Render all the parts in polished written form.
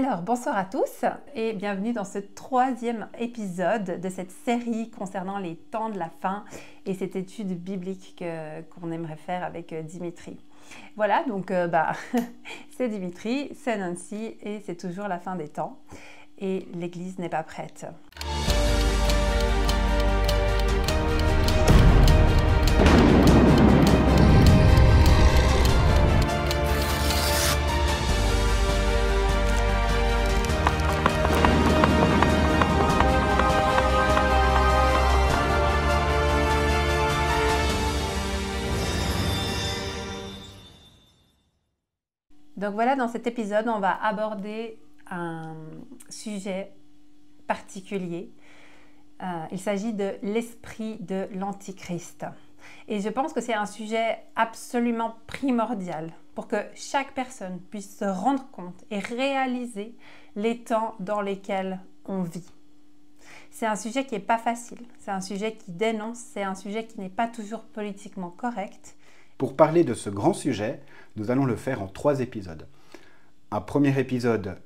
Alors, bonsoir à tous et bienvenue dans ce troisième épisode de cette série concernant les temps de la fin et cette étude biblique qu'on aimerait faire avec Dimitri. Voilà, donc c'est Dimitri, c'est Nancy et c'est toujours la fin des temps et l'Église n'est pas prête. Donc voilà, dans cet épisode, on va aborder un sujet particulier. Il s'agit de l'esprit de l'Antichrist. Et je pense que c'est un sujet absolument primordial pour que chaque personne puisse se rendre compte et réaliser les temps dans lesquels on vit. C'est un sujet qui n'est pas facile, c'est un sujet qui dénonce, c'est un sujet qui n'est pas toujours politiquement correct. Pour parler de ce grand sujet, nous allons le faire en 3 épisodes. Un premier épisode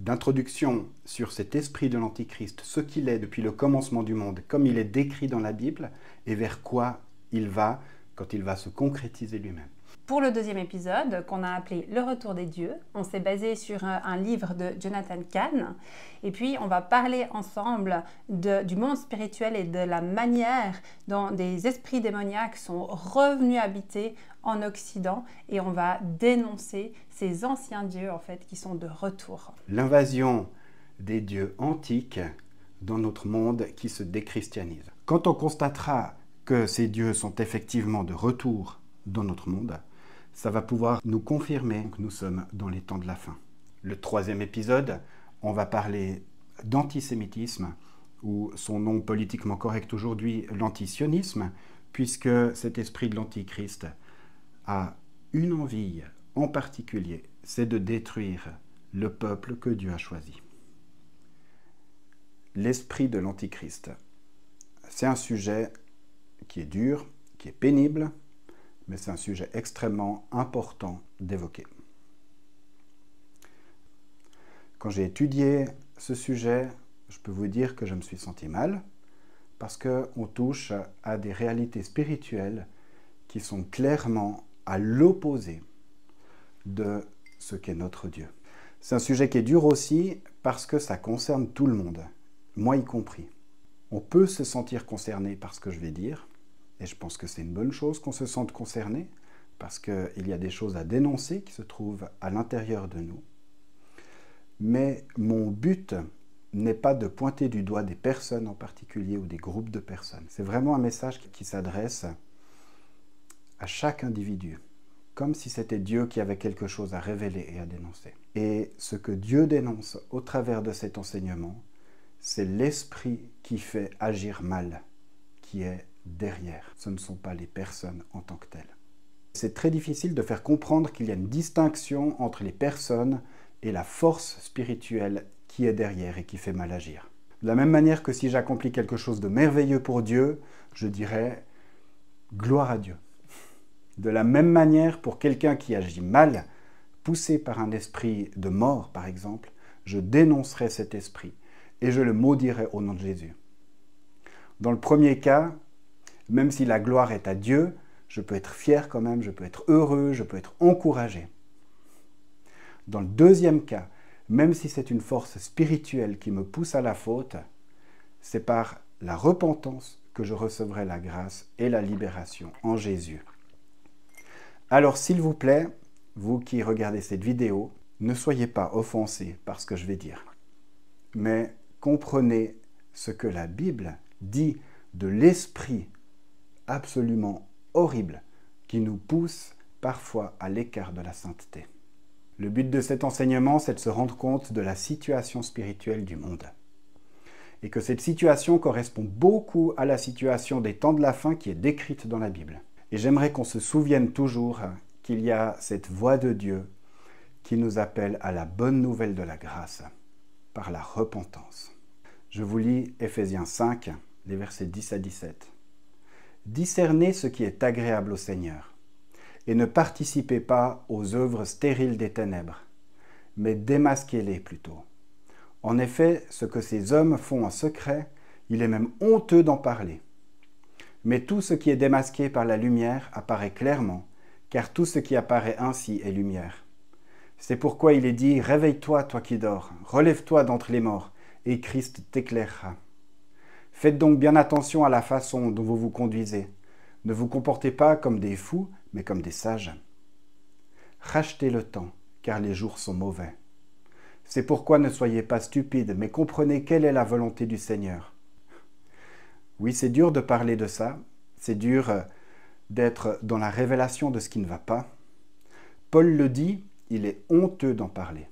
d'introduction sur cet esprit de l'Antichrist, ce qu'il est depuis le commencement du monde, comme il est décrit dans la Bible, et vers quoi il va quand il va se concrétiser lui-même. Pour le deuxième épisode, qu'on a appelé « Le retour des dieux », on s'est basé sur un livre de Jonathan Cahn. Et puis, on va parler ensemble du monde spirituel et de la manière dont des esprits démoniaques sont revenus habiter en Occident. Et on va dénoncer ces anciens dieux, en fait, qui sont de retour. L'invasion des dieux antiques dans notre monde qui se déchristianise. Quand on constatera que ces dieux sont effectivement de retour dans notre monde, ça va pouvoir nous confirmer que nous sommes dans les temps de la fin. Le 3e épisode, on va parler d'antisémitisme, ou son nom politiquement correct aujourd'hui, l'antisionisme, puisque cet esprit de l'Antichrist a une envie en particulier, c'est de détruire le peuple que Dieu a choisi. L'esprit de l'Antichrist, c'est un sujet qui est dur, qui est pénible, mais c'est un sujet extrêmement important d'évoquer. Quand j'ai étudié ce sujet, je peux vous dire que je me suis senti mal, parce qu'on touche à des réalités spirituelles qui sont clairement à l'opposé de ce qu'est notre Dieu. C'est un sujet qui est dur aussi parce que ça concerne tout le monde, moi y compris. On peut se sentir concerné par ce que je vais dire, et je pense que c'est une bonne chose qu'on se sente concerné, parce qu'il y a des choses à dénoncer qui se trouvent à l'intérieur de nous. Mais mon but n'est pas de pointer du doigt des personnes en particulier ou des groupes de personnes. C'est vraiment un message qui s'adresse à chaque individu, comme si c'était Dieu qui avait quelque chose à révéler et à dénoncer. Et ce que Dieu dénonce au travers de cet enseignement, c'est l'esprit qui fait agir mal, qui est derrière. Ce ne sont pas les personnes en tant que telles. C'est très difficile de faire comprendre qu'il y a une distinction entre les personnes et la force spirituelle qui est derrière et qui fait mal agir. De la même manière que si j'accomplis quelque chose de merveilleux pour Dieu, je dirais « gloire à Dieu ». De la même manière, pour quelqu'un qui agit mal, poussé par un esprit de mort par exemple, je dénoncerai cet esprit et je le maudirai au nom de Jésus. Dans le premier cas, même si la gloire est à Dieu, je peux être fier quand même, je peux être heureux, je peux être encouragé. Dans le deuxième cas, même si c'est une force spirituelle qui me pousse à la faute, c'est par la repentance que je recevrai la grâce et la libération en Jésus. Alors s'il vous plaît, vous qui regardez cette vidéo, ne soyez pas offensés par ce que je vais dire, mais comprenez ce que la Bible dit de l'esprit absolument horrible qui nous pousse parfois à l'écart de la sainteté. Le but de cet enseignement, c'est de se rendre compte de la situation spirituelle du monde. Et que cette situation correspond beaucoup à la situation des temps de la fin qui est décrite dans la Bible. Et j'aimerais qu'on se souvienne toujours qu'il y a cette voix de Dieu qui nous appelle à la bonne nouvelle de la grâce, par la repentance. Je vous lis Éphésiens 5, les versets 10 à 17. Discernez ce qui est agréable au Seigneur, et ne participez pas aux œuvres stériles des ténèbres, mais démasquez-les plutôt. En effet, ce que ces hommes font en secret, il est même honteux d'en parler. Mais tout ce qui est démasqué par la lumière apparaît clairement, car tout ce qui apparaît ainsi est lumière. C'est pourquoi il est dit « Réveille-toi, toi qui dors, relève-toi d'entre les morts, et Christ t'éclairera. » Faites donc bien attention à la façon dont vous vous conduisez. Ne vous comportez pas comme des fous, mais comme des sages. Rachetez le temps, car les jours sont mauvais. C'est pourquoi ne soyez pas stupides, mais comprenez quelle est la volonté du Seigneur. Oui, c'est dur de parler de ça, c'est dur d'être dans la révélation de ce qui ne va pas. Paul le dit, il est honteux d'en parler.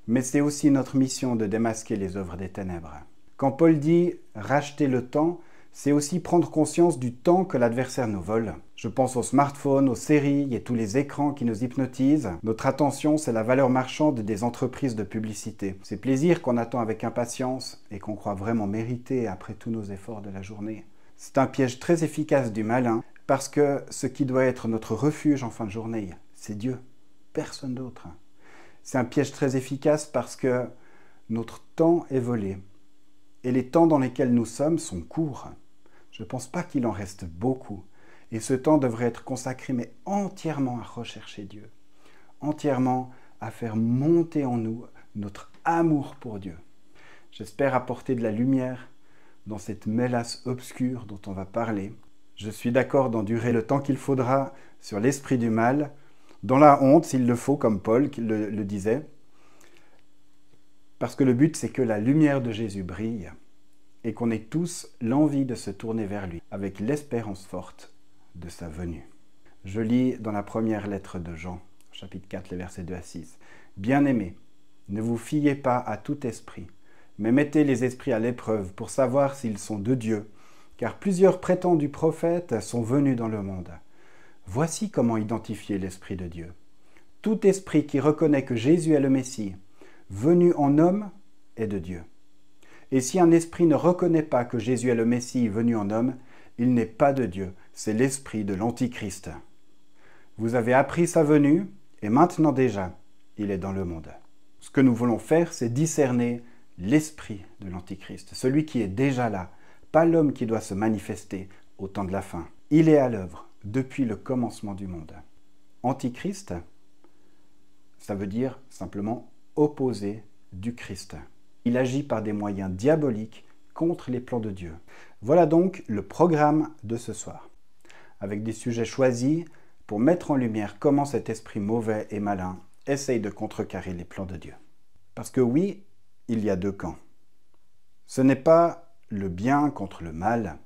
Mais c'est aussi notre mission de démasquer les œuvres des ténèbres. Quand Paul dit « racheter le temps », c'est aussi prendre conscience du temps que l'adversaire nous vole. Je pense aux smartphones, aux séries et tous les écrans qui nous hypnotisent. Notre attention, c'est la valeur marchande des entreprises de publicité. Ces plaisirs qu'on attend avec impatience et qu'on croit vraiment mériter après tous nos efforts de la journée. C'est un piège très efficace du malin parce que ce qui doit être notre refuge en fin de journée, c'est Dieu, personne d'autre. C'est un piège très efficace parce que notre temps est volé et les temps dans lesquels nous sommes sont courts. Je ne pense pas qu'il en reste beaucoup. Et ce temps devrait être consacré, mais entièrement à rechercher Dieu. Entièrement à faire monter en nous notre amour pour Dieu. J'espère apporter de la lumière dans cette mélasse obscure dont on va parler. Je suis d'accord d'endurer le temps qu'il faudra sur l'esprit du mal, dans la honte s'il le faut, comme Paul le disait. Parce que le but, c'est que la lumière de Jésus brille et qu'on ait tous l'envie de se tourner vers lui avec l'espérance forte de sa venue. Je lis dans la première lettre de Jean, chapitre 4, les versets 2 à 6. « Bien-aimés, ne vous fiez pas à tout esprit, mais mettez les esprits à l'épreuve pour savoir s'ils sont de Dieu, car plusieurs prétendus prophètes sont venus dans le monde. Voici comment identifier l'Esprit de Dieu. Tout esprit qui reconnaît que Jésus est le Messie, venu en homme, est de Dieu. Et si un esprit ne reconnaît pas que Jésus est le Messie venu en homme, il n'est pas de Dieu, c'est l'esprit de l'Antichrist. Vous avez appris sa venue, et maintenant déjà, il est dans le monde. » Ce que nous voulons faire, c'est discerner l'esprit de l'Antichrist, celui qui est déjà là, pas l'homme qui doit se manifester au temps de la fin. Il est à l'œuvre depuis le commencement du monde. Antichrist, ça veut dire simplement opposé du Christ. Il agit par des moyens diaboliques contre les plans de Dieu. Voilà donc le programme de ce soir, avec des sujets choisis pour mettre en lumière comment cet esprit mauvais et malin essaye de contrecarrer les plans de Dieu. Parce que oui, il y a deux camps. Ce n'est pas le bien contre le mal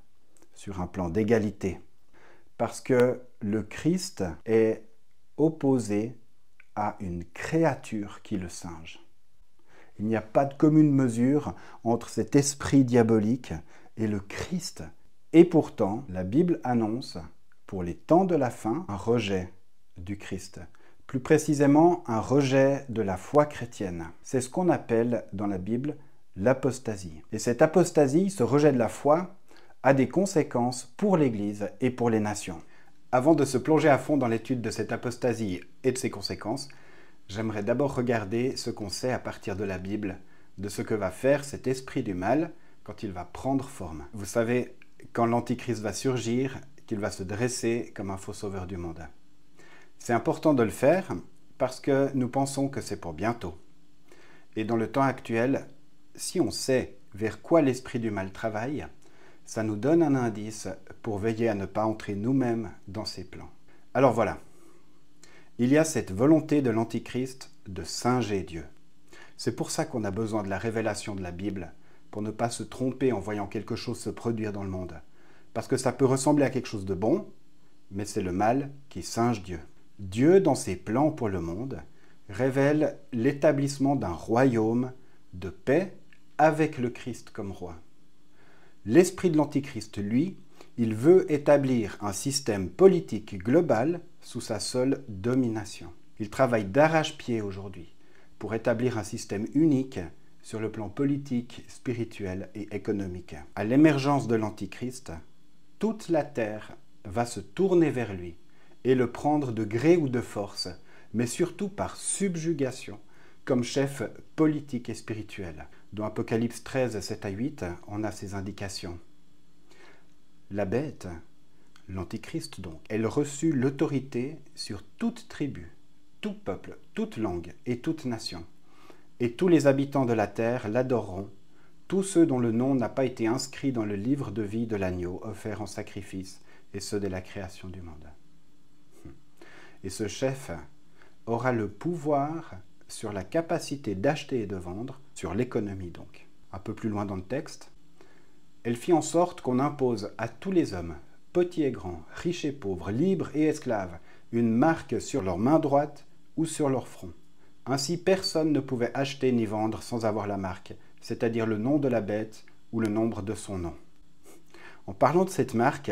sur un plan d'égalité, parce que le Christ est opposé à une créature qui le singe. Il n'y a pas de commune mesure entre cet esprit diabolique et le Christ. Et pourtant, la Bible annonce, pour les temps de la fin, un rejet du Christ. Plus précisément, un rejet de la foi chrétienne. C'est ce qu'on appelle dans la Bible l'apostasie. Et cette apostasie, ce rejet de la foi, a des conséquences pour l'Église et pour les nations. Avant de se plonger à fond dans l'étude de cette apostasie et de ses conséquences, j'aimerais d'abord regarder ce qu'on sait à partir de la Bible, de ce que va faire cet esprit du mal quand il va prendre forme. Vous savez, quand l'Antichrist va surgir, qu'il va se dresser comme un faux sauveur du monde. C'est important de le faire parce que nous pensons que c'est pour bientôt. Et dans le temps actuel, si on sait vers quoi l'esprit du mal travaille, ça nous donne un indice pour veiller à ne pas entrer nous-mêmes dans ses plans. Alors voilà. Il y a cette volonté de l'Antichrist de singer Dieu. C'est pour ça qu'on a besoin de la révélation de la Bible, pour ne pas se tromper en voyant quelque chose se produire dans le monde. Parce que ça peut ressembler à quelque chose de bon, mais c'est le mal qui singe Dieu. Dieu, dans ses plans pour le monde, révèle l'établissement d'un royaume de paix avec le Christ comme roi. L'esprit de l'Antichrist, lui, il veut établir un système politique global sous sa seule domination. Il travaille d'arrache-pied aujourd'hui pour établir un système unique sur le plan politique, spirituel et économique. À l'émergence de l'Antichrist, toute la terre va se tourner vers lui et le prendre de gré ou de force, mais surtout par subjugation, comme chef politique et spirituel. Dans Apocalypse 13, 7 à 8, on a ces indications. La bête, l'Antichrist donc, elle reçut l'autorité sur toute tribu, tout peuple, toute langue et toute nation. Et tous les habitants de la terre l'adoreront, tous ceux dont le nom n'a pas été inscrit dans le livre de vie de l'agneau offert en sacrifice, et ceux de la création du monde. Et ce chef aura le pouvoir sur la capacité d'acheter et de vendre, sur l'économie donc. Un peu plus loin dans le texte, elle fit en sorte qu'on impose à tous les hommes, petits et grands, riches et pauvres, libres et esclaves, une marque sur leur main droite ou sur leur front. Ainsi personne ne pouvait acheter ni vendre sans avoir la marque, c'est-à-dire le nom de la bête ou le nombre de son nom. En parlant de cette marque,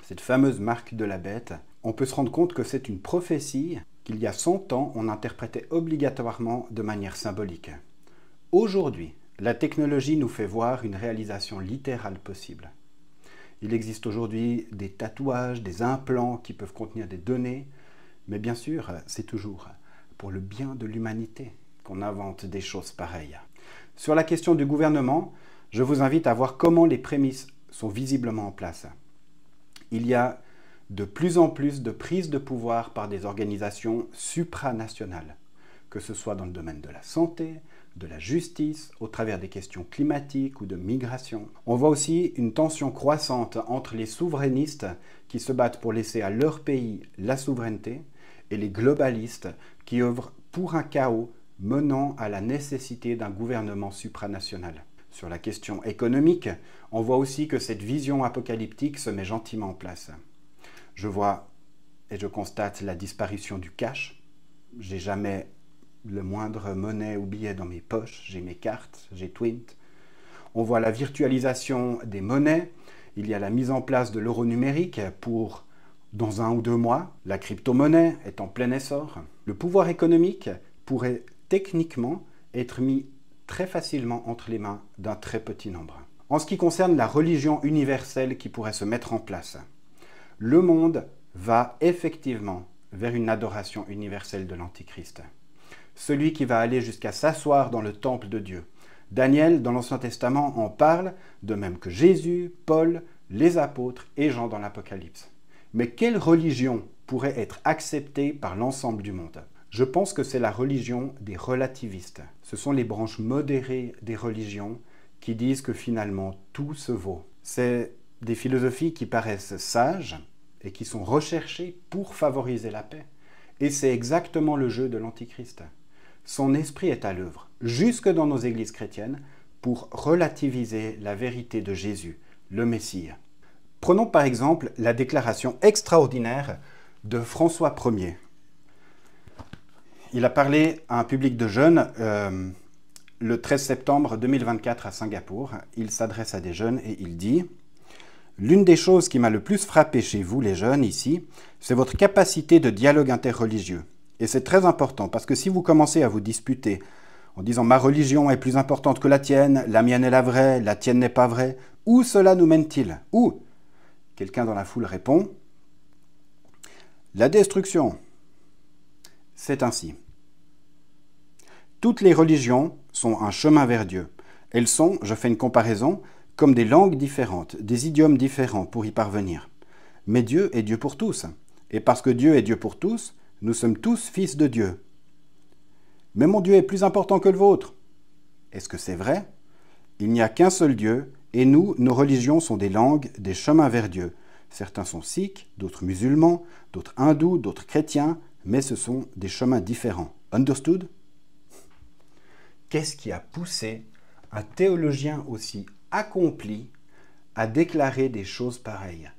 cette fameuse marque de la bête, on peut se rendre compte que c'est une prophétie qu'il y a 100 ans, on interprétait obligatoirement de manière symbolique. Aujourd'hui, la technologie nous fait voir une réalisation littérale possible. Il existe aujourd'hui des tatouages, des implants qui peuvent contenir des données, mais bien sûr, c'est toujours pour le bien de l'humanité qu'on invente des choses pareilles. Sur la question du gouvernement, je vous invite à voir comment les prémices sont visiblement en place. Il y a de plus en plus de prise de pouvoir par des organisations supranationales, que ce soit dans le domaine de la santé, de la justice, au travers des questions climatiques ou de migration. On voit aussi une tension croissante entre les souverainistes qui se battent pour laisser à leur pays la souveraineté et les globalistes qui œuvrent pour un chaos menant à la nécessité d'un gouvernement supranational. Sur la question économique, on voit aussi que cette vision apocalyptique se met gentiment en place. Je vois et je constate la disparition du cash. J'ai jamais le moindre monnaie ou billet dans mes poches. J'ai mes cartes, j'ai Twint. On voit la virtualisation des monnaies. Il y a la mise en place de l'euro numérique pour, dans 1 ou 2 mois, la crypto-monnaie est en plein essor. Le pouvoir économique pourrait techniquement être mis très facilement entre les mains d'un très petit nombre. En ce qui concerne la religion universelle qui pourrait se mettre en place, le monde va effectivement vers une adoration universelle de l'Antichrist. Celui qui va aller jusqu'à s'asseoir dans le temple de Dieu. Daniel, dans l'Ancien Testament, en parle, de même que Jésus, Paul, les apôtres et Jean dans l'Apocalypse. Mais quelle religion pourrait être acceptée par l'ensemble du monde ? Je pense que c'est la religion des relativistes. Ce sont les branches modérées des religions qui disent que finalement tout se vaut. C'est des philosophies qui paraissent sages et qui sont recherchées pour favoriser la paix. Et c'est exactement le jeu de l'Antichrist. Son esprit est à l'œuvre, jusque dans nos églises chrétiennes, pour relativiser la vérité de Jésus, le Messie. Prenons par exemple la déclaration extraordinaire de François Ier. Il a parlé à un public de jeunes le 13 septembre 2024 à Singapour. Il s'adresse à des jeunes et il dit « L'une des choses qui m'a le plus frappé chez vous, les jeunes, ici, c'est votre capacité de dialogue interreligieux. Et c'est très important, parce que si vous commencez à vous disputer en disant « ma religion est plus importante que la tienne, la mienne est la vraie, la tienne n'est pas vraie », où cela nous mène-t-il ? Où ? Quelqu'un dans la foule répond « La destruction ». C'est ainsi. Toutes les religions sont un chemin vers Dieu. Elles sont, je fais une comparaison, comme des langues différentes, des idiomes différents pour y parvenir. Mais Dieu est Dieu pour tous. Et parce que Dieu est Dieu pour tous, nous sommes tous fils de Dieu. Mais mon Dieu est plus important que le vôtre. Est-ce que c'est vrai ? Il n'y a qu'un seul Dieu, et nous, nos religions sont des langues, des chemins vers Dieu. Certains sont sikhs, d'autres musulmans, d'autres hindous, d'autres chrétiens, mais ce sont des chemins différents. Understood ? Qu'est-ce qui a poussé un théologien aussi accompli à déclarer des choses pareilles,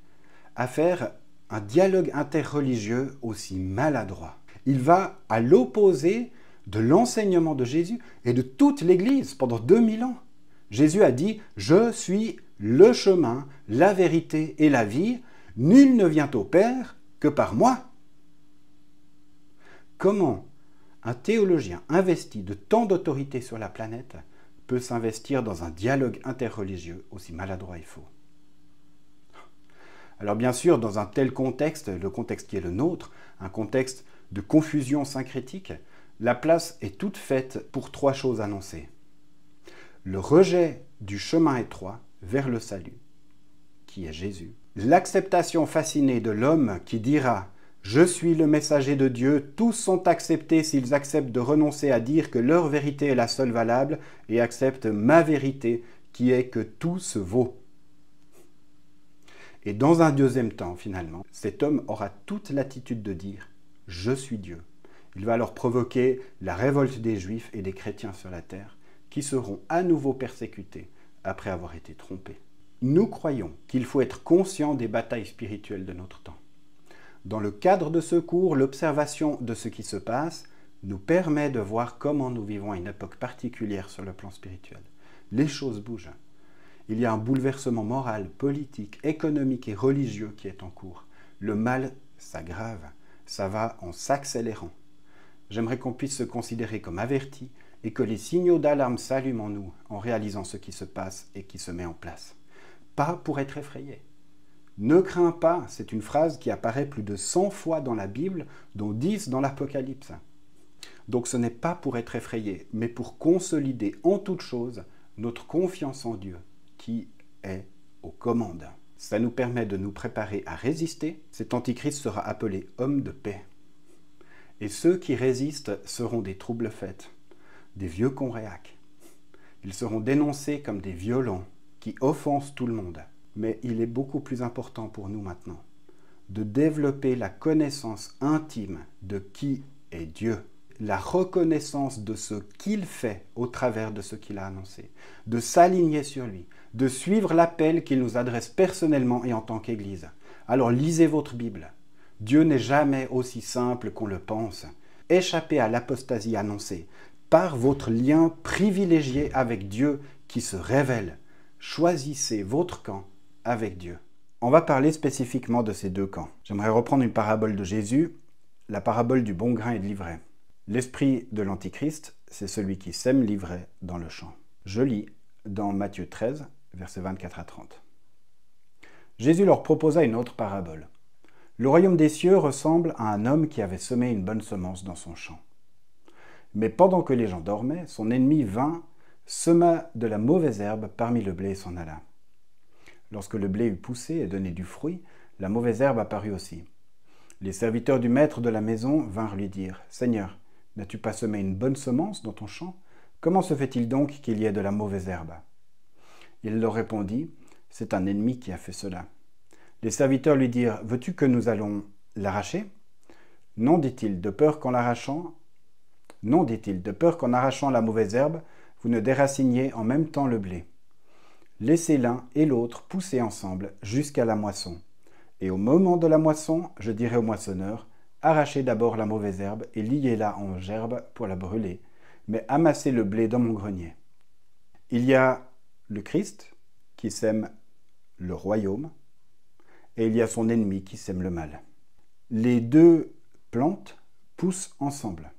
à faire un dialogue interreligieux aussi maladroit? Il va à l'opposé de l'enseignement de Jésus et de toute l'Église pendant 2000 ans. Jésus a dit « Je suis le chemin, la vérité et la vie. Nul ne vient au Père que par moi. » Comment un théologien investi de tant d'autorité sur la planète peut s'investir dans un dialogue interreligieux aussi maladroit et faux? Alors bien sûr, dans un tel contexte, le contexte qui est le nôtre, un contexte de confusion syncrétique, La place est toute faite pour 3 choses annoncées. Le rejet du chemin étroit vers le salut, qui est Jésus. L'acceptation fascinée de l'homme qui dira « Je suis le messager de Dieu, tous sont acceptés s'ils acceptent de renoncer à dire que leur vérité est la seule valable et acceptent ma vérité qui est que tout se vaut. » Et dans un deuxième temps, finalement, cet homme aura toute l'attitude de dire « Je suis Dieu ». Il va alors provoquer la révolte des Juifs et des chrétiens sur la terre, qui seront à nouveau persécutés après avoir été trompés. Nous croyons qu'il faut être conscient des batailles spirituelles de notre temps. Dans le cadre de ce cours, l'observation de ce qui se passe nous permet de voir comment nous vivons à une époque particulière sur le plan spirituel. Les choses bougent. Il y a un bouleversement moral, politique, économique et religieux qui est en cours. Le mal s'aggrave, ça va en s'accélérant. J'aimerais qu'on puisse se considérer comme avertis et que les signaux d'alarme s'allument en nous en réalisant ce qui se passe et qui se met en place. Pas pour être effrayé. Ne crains pas, c'est une phrase qui apparaît plus de 100 fois dans la Bible, dont 10 dans l'Apocalypse. Donc ce n'est pas pour être effrayé, mais pour consolider en toute chose notre confiance en Dieu, qui est aux commandes. Ça nous permet de nous préparer à résister. Cet antichrist sera appelé homme de paix. Et ceux qui résistent seront des troubles-fêtes, des vieux conréacs. Ils seront dénoncés comme des violents qui offensent tout le monde. Mais il est beaucoup plus important pour nous maintenant de développer la connaissance intime de qui est Dieu, la reconnaissance de ce qu'il fait au travers de ce qu'il a annoncé, de s'aligner sur lui, de suivre l'appel qu'il nous adresse personnellement et en tant qu'Église. Alors lisez votre Bible. Dieu n'est jamais aussi simple qu'on le pense. Échappez à l'apostasie annoncée par votre lien privilégié avec Dieu qui se révèle. Choisissez votre camp avec Dieu. On va parler spécifiquement de ces 2 camps. J'aimerais reprendre une parabole de Jésus, la parabole du bon grain et de l'ivraie. L'esprit de l'Antichrist, c'est celui qui sème l'ivraie dans le champ. Je lis dans Matthieu 13, versets 24 à 30. Jésus leur proposa une autre parabole. Le royaume des cieux ressemble à un homme qui avait semé une bonne semence dans son champ. Mais pendant que les gens dormaient, son ennemi vint, sema de la mauvaise herbe parmi le blé et s'en alla. Lorsque le blé eut poussé et donné du fruit, la mauvaise herbe apparut aussi. Les serviteurs du maître de la maison vinrent lui dire « Seigneur, n'as-tu pas semé une bonne semence dans ton champ? Comment se fait-il donc qu'il y ait de la mauvaise herbe ?» Il leur répondit « C'est un ennemi qui a fait cela. » Les serviteurs lui dirent « Veux-tu que nous allons l'arracher ?» « Non, dit-il, de peur qu'en arrachant la mauvaise herbe, vous ne déraciniez en même temps le blé. Laissez l'un et l'autre pousser ensemble jusqu'à la moisson. Et au moment de la moisson, je dirai au moissonneur, arrachez d'abord la mauvaise herbe et liez-la en gerbe pour la brûler, mais amassez le blé dans mon grenier. » Il y a le Christ qui sème le royaume, et il y a son ennemi qui sème le mal. Les 2 plantes poussent ensemble.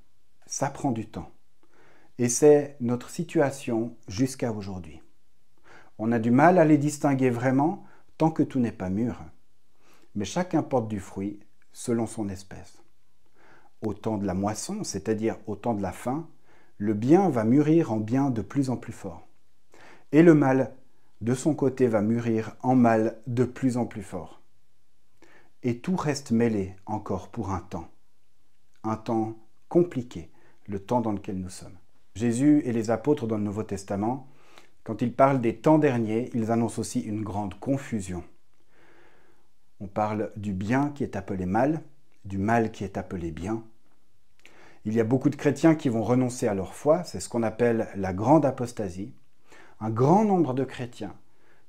Ça prend du temps. Et c'est notre situation jusqu'à aujourd'hui. On a du mal à les distinguer vraiment tant que tout n'est pas mûr. Mais chacun porte du fruit selon son espèce. Au temps de la moisson, c'est-à-dire au temps de la faim, le bien va mûrir en bien de plus en plus fort. Et le mal, de son côté, va mûrir en mal de plus en plus fort. Et tout reste mêlé encore pour un temps compliqué, le temps dans lequel nous sommes. Jésus et les apôtres dans le Nouveau Testament, quand ils parlent des temps derniers, ils annoncent aussi une grande confusion. On parle du bien qui est appelé mal, du mal qui est appelé bien. Il y a beaucoup de chrétiens qui vont renoncer à leur foi, c'est ce qu'on appelle la grande apostasie. Un grand nombre de chrétiens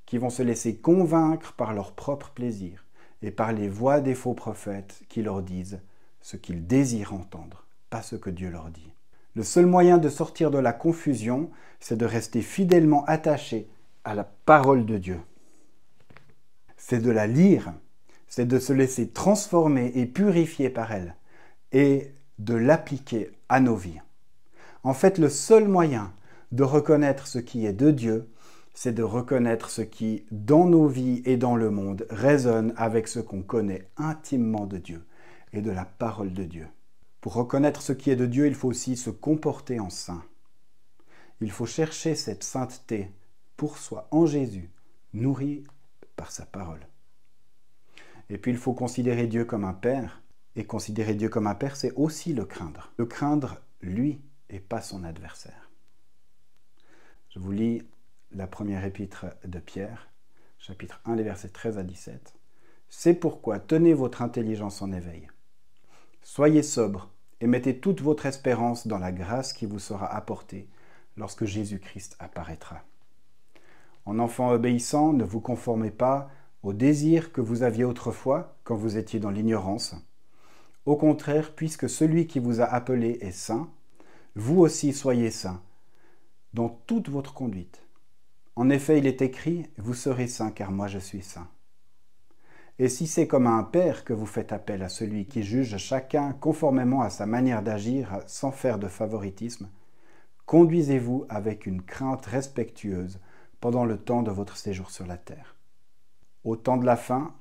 qui vont se laisser convaincre par leur propre plaisir et par les voix des faux prophètes qui leur disent ce qu'ils désirent entendre, pas ce que Dieu leur dit. Le seul moyen de sortir de la confusion, c'est de rester fidèlement attaché à la parole de Dieu. C'est de la lire, c'est de se laisser transformer et purifier par elle et de l'appliquer à nos vies. En fait, le seul moyen de reconnaître ce qui est de Dieu, c'est de reconnaître ce qui, dans nos vies et dans le monde, résonne avec ce qu'on connaît intimement de Dieu et de la parole de Dieu. Pour reconnaître ce qui est de Dieu, il faut aussi se comporter en saint. Il faut chercher cette sainteté pour soi, en Jésus, nourri par sa parole. Et puis il faut considérer Dieu comme un Père, et considérer Dieu comme un Père, c'est aussi le craindre. Le craindre, lui, et pas son adversaire. Je vous lis la première épître de Pierre, chapitre 1, les versets 13 à 17. « C'est pourquoi tenez votre intelligence en éveil. Soyez sobres et mettez toute votre espérance dans la grâce qui vous sera apportée lorsque Jésus-Christ apparaîtra. En enfants obéissants, ne vous conformez pas aux désirs que vous aviez autrefois quand vous étiez dans l'ignorance. Au contraire, puisque celui qui vous a appelé est saint, vous aussi soyez saints dans toute votre conduite. En effet, il est écrit, vous serez saints car moi je suis saint. Et si c'est comme à un père que vous faites appel à celui qui juge chacun conformément à sa manière d'agir sans faire de favoritisme, conduisez-vous avec une crainte respectueuse pendant le temps de votre séjour sur la terre. Au temps de la fin,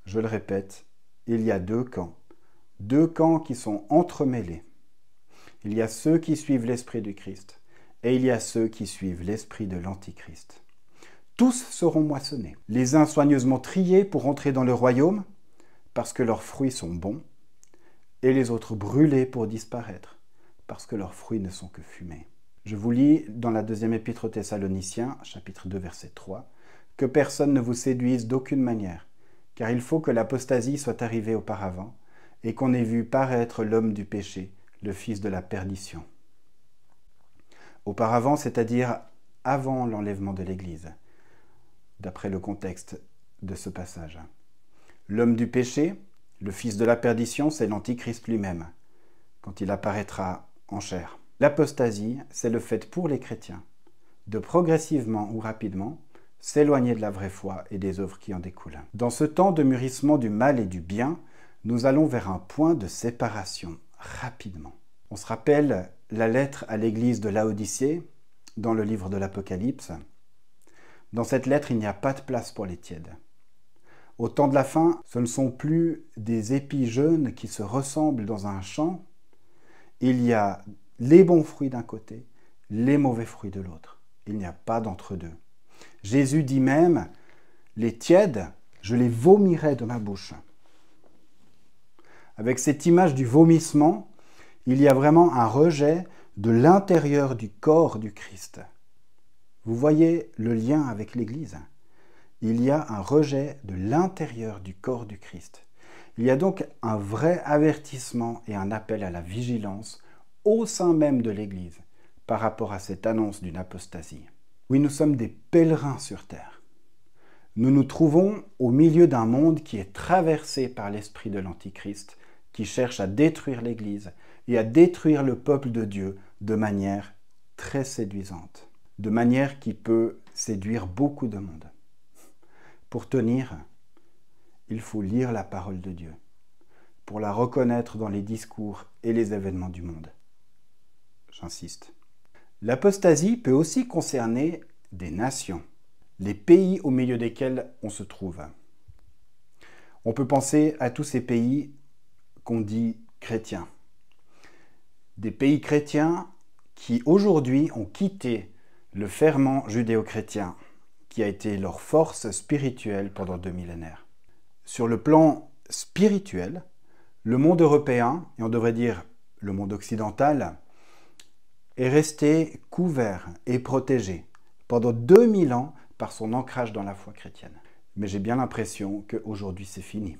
je le répète, il y a deux camps qui sont entremêlés. Il y a ceux qui suivent l'esprit du Christ et il y a ceux qui suivent l'esprit de l'Antichrist. Tous seront moissonnés, les uns soigneusement triés pour entrer dans le royaume, parce que leurs fruits sont bons, et les autres brûlés pour disparaître, parce que leurs fruits ne sont que fumée. Je vous lis dans la deuxième épître aux Thessaloniciens, chapitre 2, verset 3, « Que personne ne vous séduise d'aucune manière, car il faut que l'apostasie soit arrivée auparavant, et qu'on ait vu paraître l'homme du péché, le fils de la perdition. » Auparavant, c'est-à-dire avant l'enlèvement de l'Église, d'après le contexte de ce passage. L'homme du péché, le fils de la perdition, c'est l'Antichrist lui-même, quand il apparaîtra en chair. L'apostasie, c'est le fait pour les chrétiens de progressivement ou rapidement s'éloigner de la vraie foi et des œuvres qui en découlent. Dans ce temps de mûrissement du mal et du bien, nous allons vers un point de séparation, rapidement. On se rappelle la lettre à l'église de Laodicée, dans le livre de l'Apocalypse. Dans cette lettre, il n'y a pas de place pour les tièdes. Au temps de la fin, ce ne sont plus des épis jeunes qui se ressemblent dans un champ. Il y a les bons fruits d'un côté, les mauvais fruits de l'autre. Il n'y a pas d'entre-deux. Jésus dit même, les tièdes, je les vomirai de ma bouche. Avec cette image du vomissement, il y a vraiment un rejet de l'intérieur du corps du Christ. Vous voyez le lien avec l'Église. Il y a un rejet de l'intérieur du corps du Christ. Il y a donc un vrai avertissement et un appel à la vigilance au sein même de l'Église par rapport à cette annonce d'une apostasie. Oui, nous sommes des pèlerins sur terre. Nous nous trouvons au milieu d'un monde qui est traversé par l'esprit de l'Antichrist, qui cherche à détruire l'Église et à détruire le peuple de Dieu de manière très séduisante, de manière qui peut séduire beaucoup de monde. Pour tenir, il faut lire la parole de Dieu, pour la reconnaître dans les discours et les événements du monde. J'insiste. L'apostasie peut aussi concerner des nations, les pays au milieu desquels on se trouve. On peut penser à tous ces pays qu'on dit chrétiens. Des pays chrétiens qui aujourd'hui ont quitté le ferment judéo-chrétien qui a été leur force spirituelle pendant 2 millénaires. Sur le plan spirituel, le monde européen, et on devrait dire le monde occidental, est resté couvert et protégé pendant 2000 ans par son ancrage dans la foi chrétienne. Mais j'ai bien l'impression qu'aujourd'hui c'est fini.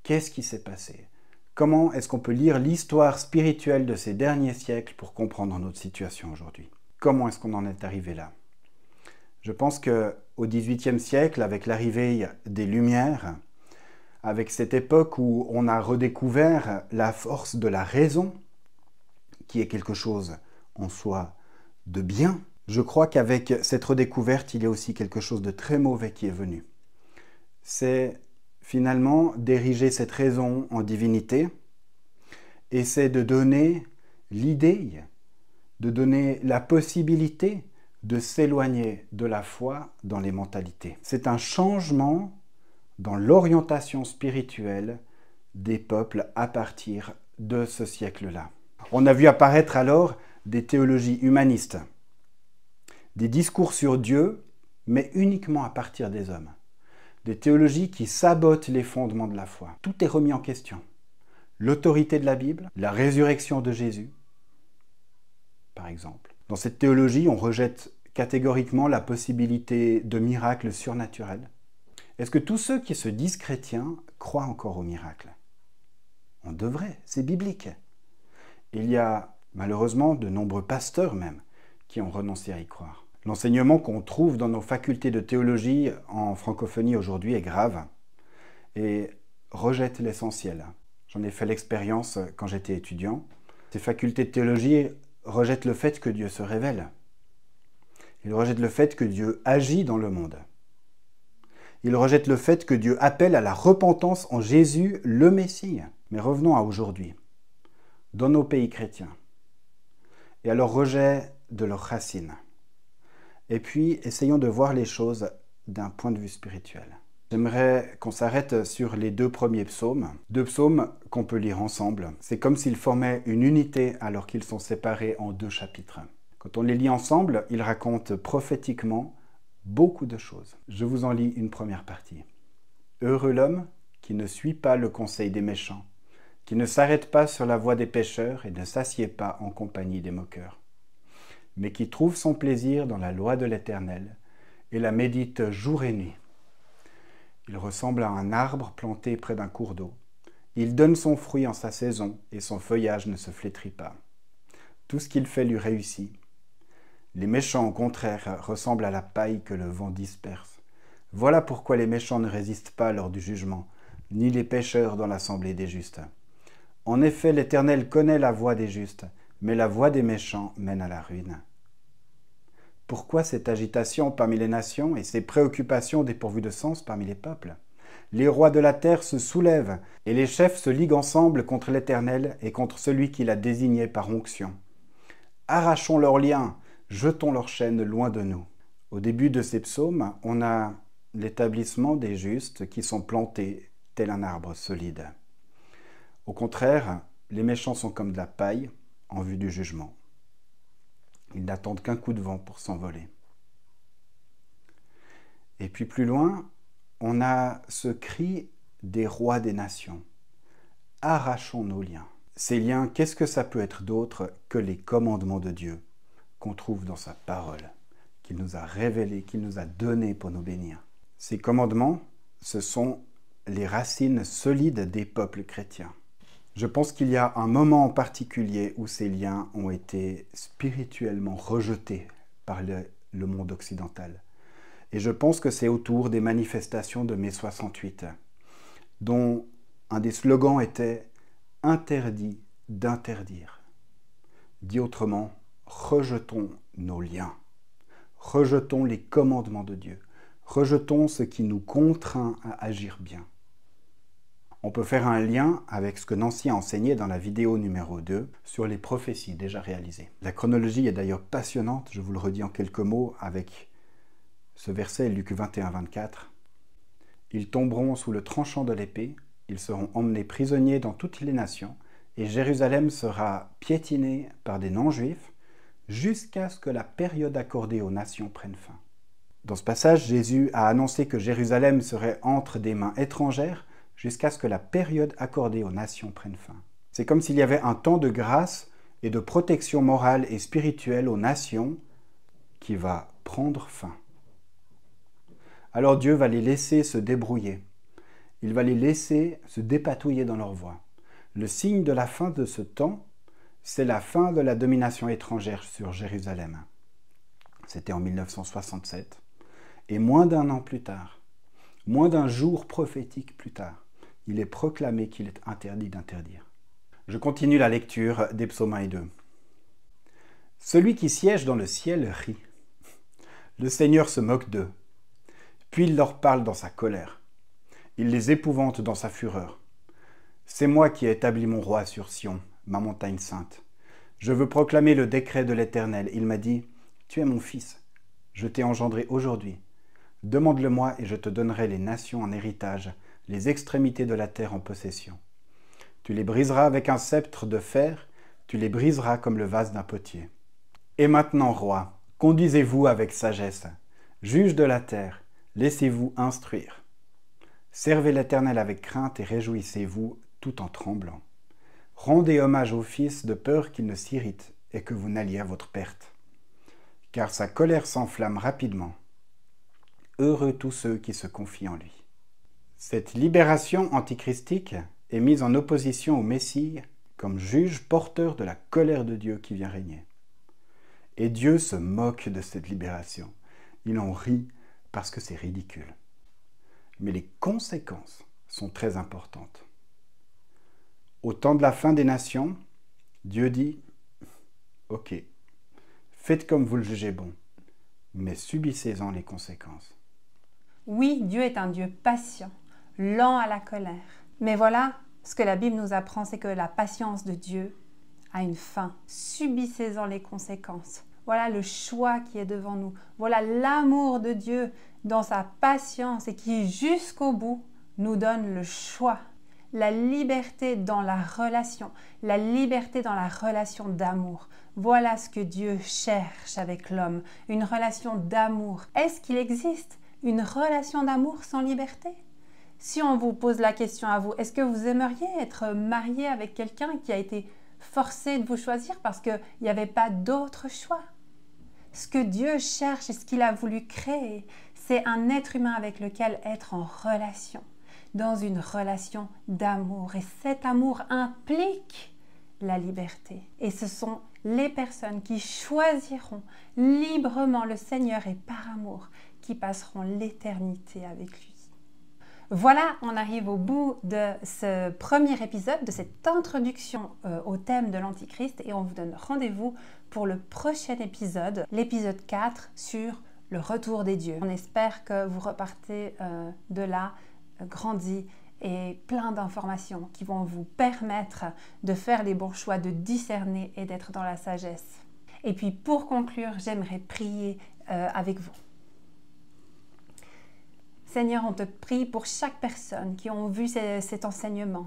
Qu'est-ce qui s'est passé ? Comment est-ce qu'on peut lire l'histoire spirituelle de ces derniers siècles pour comprendre notre situation aujourd'hui ? Comment est-ce qu'on en est arrivé là ? Je pense qu'au XVIIIe siècle, avec l'arrivée des Lumières, avec cette époque où on a redécouvert la force de la raison, qui est quelque chose en soi de bien, je crois qu'avec cette redécouverte, il y a aussi quelque chose de très mauvais qui est venu. C'est finalement d'ériger cette raison en divinité, et c'est de donner l'idée, de donner la possibilité de s'éloigner de la foi dans les mentalités. C'est un changement dans l'orientation spirituelle des peuples à partir de ce siècle-là. On a vu apparaître alors des théologies humanistes, des discours sur Dieu, mais uniquement à partir des hommes. Des théologies qui sabotent les fondements de la foi. Tout est remis en question. L'autorité de la Bible, la résurrection de Jésus, par exemple. Dans cette théologie, on rejette catégoriquement la possibilité de miracles surnaturels. Est-ce que tous ceux qui se disent chrétiens croient encore aux miracles? On devrait, c'est biblique. Il y a malheureusement de nombreux pasteurs même qui ont renoncé à y croire. L'enseignement qu'on trouve dans nos facultés de théologie en francophonie aujourd'hui est grave et rejette l'essentiel. J'en ai fait l'expérience quand j'étais étudiant. Ces facultés de théologie rejettent le fait que Dieu se révèle. Ils rejettent le fait que Dieu agit dans le monde. Ils rejettent le fait que Dieu appelle à la repentance en Jésus, le Messie. Mais revenons à aujourd'hui, dans nos pays chrétiens, et à leur rejet de leurs racines. Et puis, essayons de voir les choses d'un point de vue spirituel. J'aimerais qu'on s'arrête sur les 2 premiers psaumes. 2 psaumes qu'on peut lire ensemble. C'est comme s'ils formaient une unité alors qu'ils sont séparés en 2 chapitres. Quand on les lit ensemble, ils racontent prophétiquement beaucoup de choses. Je vous en lis une première partie. « Heureux l'homme qui ne suit pas le conseil des méchants, qui ne s'arrête pas sur la voie des pécheurs et ne s'assied pas en compagnie des moqueurs, mais qui trouve son plaisir dans la loi de l'Éternel et la médite jour et nuit. Il ressemble à un arbre planté près d'un cours d'eau. Il donne son fruit en sa saison et son feuillage ne se flétrit pas. Tout ce qu'il fait lui réussit. Les méchants, au contraire, ressemblent à la paille que le vent disperse. Voilà pourquoi les méchants ne résistent pas lors du jugement, ni les pécheurs dans l'assemblée des justes. En effet, l'Éternel connaît la voie des justes, mais la voie des méchants mène à la ruine. Pourquoi cette agitation parmi les nations et ces préoccupations dépourvues de sens parmi les peuples? Les rois de la terre se soulèvent, et les chefs se liguent ensemble contre l'Éternel et contre celui qui l'a désigné par onction. Arrachons leurs liens, jetons leurs chaînes loin de nous. Au début de ces psaumes, on a l'établissement des justes qui sont plantés tel un arbre solide. Au contraire, les méchants sont comme de la paille en vue du jugement. Ils n'attendent qu'un coup de vent pour s'envoler. Et puis plus loin, on a ce cri des rois des nations. Arrachons nos liens. Ces liens, qu'est-ce que ça peut être d'autre que les commandements de Dieu qu'on trouve dans sa parole, qu'il nous a révélés, qu'il nous a donnés pour nous bénir. Ces commandements, ce sont les racines solides des peuples chrétiens. Je pense qu'il y a un moment en particulier où ces liens ont été spirituellement rejetés par le monde occidental. Et je pense que c'est autour des manifestations de mai 68, dont un des slogans était « Interdit d'interdire ». Dit autrement, rejetons nos liens, rejetons les commandements de Dieu, rejetons ce qui nous contraint à agir bien. On peut faire un lien avec ce que Nancy a enseigné dans la vidéo numéro 2 sur les prophéties déjà réalisées. La chronologie est d'ailleurs passionnante, je vous le redis en quelques mots avec ce verset, Luc 21-24. Ils tomberont sous le tranchant de l'épée, ils seront emmenés prisonniers dans toutes les nations, et Jérusalem sera piétinée par des non-juifs jusqu'à ce que la période accordée aux nations prenne fin. Dans ce passage, Jésus a annoncé que Jérusalem serait entre des mains étrangères jusqu'à ce que la période accordée aux nations prenne fin. C'est comme s'il y avait un temps de grâce et de protection morale et spirituelle aux nations qui va prendre fin. Alors Dieu va les laisser se débrouiller. Il va les laisser se dépatouiller dans leur voie. Le signe de la fin de ce temps, c'est la fin de la domination étrangère sur Jérusalem. C'était en 1967. Et moins d'un an plus tard, moins d'un jour prophétique plus tard, il est proclamé qu'il est interdit d'interdire. Je continue la lecture des psaumes 1 et 2. Celui qui siège dans le ciel rit. Le Seigneur se moque d'eux. Puis il leur parle dans sa colère. Il les épouvante dans sa fureur. C'est moi qui ai établi mon roi sur Sion, ma montagne sainte. Je veux proclamer le décret de l'Éternel. Il m'a dit, « Tu es mon fils, je t'ai engendré aujourd'hui. Demande-le-moi et je te donnerai les nations en héritage, les extrémités de la terre en possession. Tu les briseras avec un sceptre de fer, tu les briseras comme le vase d'un potier. Et maintenant, roi, conduisez-vous avec sagesse. Juge de la terre, laissez-vous instruire. Servez l'Éternel avec crainte et réjouissez-vous tout en tremblant. Rendez hommage au Fils de peur qu'il ne s'irrite et que vous n'alliez à votre perte. Car sa colère s'enflamme rapidement. Heureux tous ceux qui se confient en lui. Cette libération antichristique est mise en opposition au Messie comme juge porteur de la colère de Dieu qui vient régner. Et Dieu se moque de cette libération. Il en rit parce que c'est ridicule. Mais les conséquences sont très importantes. Au temps de la fin des nations, Dieu dit « Ok, faites comme vous le jugez bon, mais subissez-en les conséquences. » Oui, Dieu est un Dieu patient, lent à la colère. Mais voilà, ce que la Bible nous apprend, c'est que la patience de Dieu a une fin. Subissez-en les conséquences. Voilà le choix qui est devant nous. Voilà l'amour de Dieu dans sa patience et qui, jusqu'au bout, nous donne le choix. La liberté dans la relation d'amour. Voilà ce que Dieu cherche avec l'homme, une relation d'amour. Est-ce qu'il existe une relation d'amour sans liberté? Si on vous pose la question à vous, est-ce que vous aimeriez être marié avec quelqu'un qui a été forcé de vous choisir parce qu'il n'y avait pas d'autre choix? Ce que Dieu cherche et ce qu'il a voulu créer, c'est un être humain avec lequel être en relation, dans une relation d'amour. Et cet amour implique la liberté. Et ce sont les personnes qui choisiront librement le Seigneur et par amour qui passeront l'éternité avec lui. Voilà, on arrive au bout de ce premier épisode, de cette introduction au thème de l'Antichrist et on vous donne rendez-vous pour le prochain épisode, l'épisode 4 sur le retour des dieux. On espère que vous repartez de là grandi et plein d'informations qui vont vous permettre de faire les bons choix, de discerner et d'être dans la sagesse. Et puis pour conclure, j'aimerais prier avec vous. Seigneur, on te prie pour chaque personne qui ont vu cet enseignement.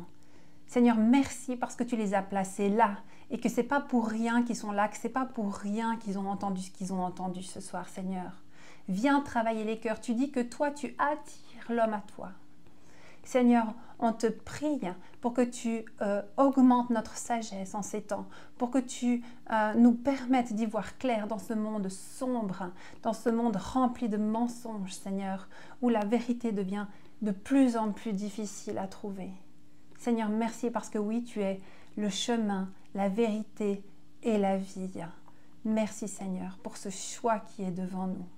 Seigneur, merci parce que tu les as placés là et que ce n'est pas pour rien qu'ils sont là, que ce n'est pas pour rien qu'ils ont entendu ce qu'ils ont entendu ce soir, Seigneur. Viens travailler les cœurs. Tu dis que toi, tu attires l'homme à toi. Seigneur, on te prie pour que tu augmentes notre sagesse en ces temps, pour que tu nous permettes d'y voir clair dans ce monde sombre, dans ce monde rempli de mensonges, Seigneur, où la vérité devient de plus en plus difficile à trouver. Seigneur, merci parce que oui, tu es le chemin, la vérité et la vie. Merci, Seigneur, pour ce choix qui est devant nous.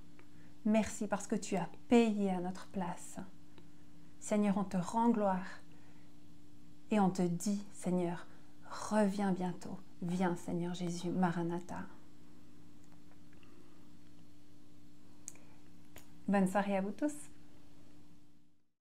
Merci parce que tu as payé à notre place. Seigneur, on te rend gloire et on te dit, Seigneur, reviens bientôt. Viens, Seigneur Jésus, Maranatha. Bonne soirée à vous tous.